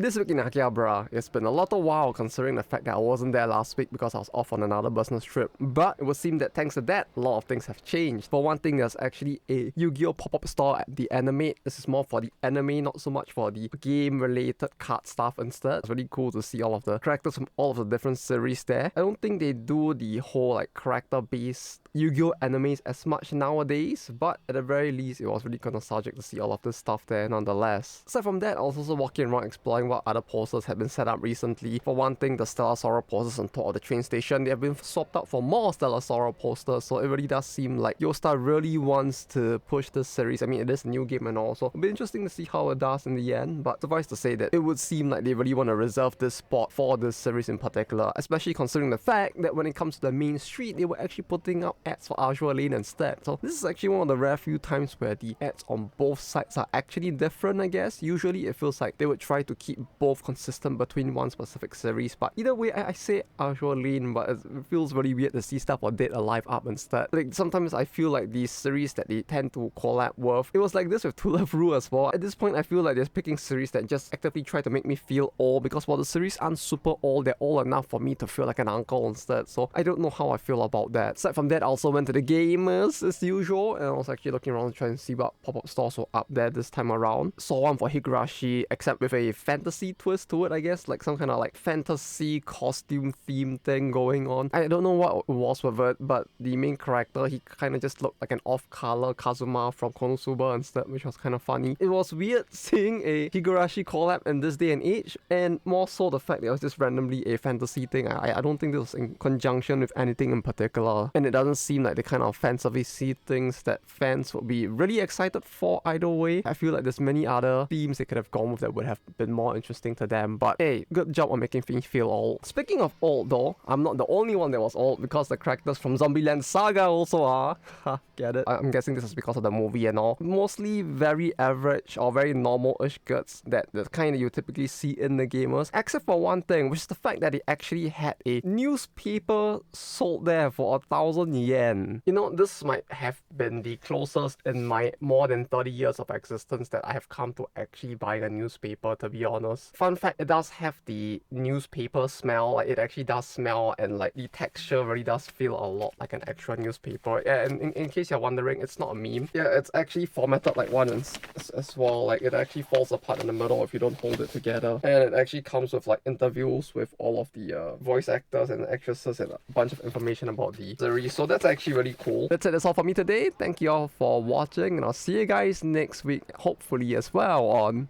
This week in Akihabara, it's been a little while considering the fact that I wasn't there last week because I was off on another business trip. But it would seem that thanks to that, a lot of things have changed. For one thing, there's actually a Yu-Gi-Oh! Pop-up store at the Anime. This is more for the anime, not so much for the game-related card stuff instead. It's really cool to see all of the characters from all of the different series there. I don't think they do the whole like character-based Yu-Gi-Oh! Animes as much nowadays, but at the very least, it was really nostalgic to see all of this stuff there nonetheless. Aside from that, I was also walking around exploring what other posters have been set up recently. For one thing, the Stellar Sorrow posters on top of the train station, they have been swapped out for more Stellar Sorrow posters, so it really does seem like Yosta really wants to push this series. I mean, it is a new game and all, so it'll be interesting to see how it does in the end, but suffice to say that it would seem like they really want to reserve this spot for this series in particular, especially considering the fact that when it comes to the main street, they were actually putting out ads for Azure Lane instead. So this is actually one of the rare few times where the ads on both sides are actually different, I guess. Usually it feels like they would try to keep both consistent between one specific series, but either way, I say Azure Lane, but it feels really weird to see stuff on Dead Alive up instead. Like, sometimes I feel like these series that they tend to collab with, it was like this with To Love Ru as well. At this point, I feel like they're picking series that just actively try to make me feel old, because while the series aren't super old, they're old enough for me to feel like an uncle instead, so I don't know how I feel about that. Aside from that, I also went to the gamers as usual, and I was actually looking around trying to see what pop-up stores were up there this time around. Saw one for Higurashi, except with a fantasy twist to it, I guess, like some kind of like fantasy costume theme thing going on. I don't know what it was with it, but the main character, he kind of just looked like an off-color Kazuma from Konosuba instead, which was kind of funny. It was weird seeing a Higurashi collab in this day and age, and more so the fact that it was just randomly a fantasy thing. I don't think this was in conjunction with anything in particular, and it doesn't seem like the kind of fan service-y things that fans would be really excited for either way. I feel like there's many other themes they could have gone with that would have been more interesting to them, but hey, good job on making things feel old. Speaking of old though, I'm not the only one that was old, because the characters from Zombieland Saga also are. Ha, get it? I'm guessing this is because of the movie and all. Mostly very average or very normal-ish guts that the kind that you typically see in the gamers, except for one thing, which is the fact that they actually had a newspaper sold there for 1,000 yen. You know, this might have been the closest in my more than 30 years of existence that I have come to actually buying a newspaper, to be honest. Fun fact, it does have the newspaper smell, like it actually does smell, and like the texture really does feel a lot like an actual newspaper. Yeah, and in case you're wondering, it's not a meme. Yeah, it's actually formatted like one as well, like it actually falls apart in the middle if you don't hold it together. And it actually comes with like interviews with all of the voice actors and actresses and a bunch of information about the series, so that's actually really cool. That's it, that's all for me today. Thank you all for watching, and I'll see you guys next week, hopefully as well, on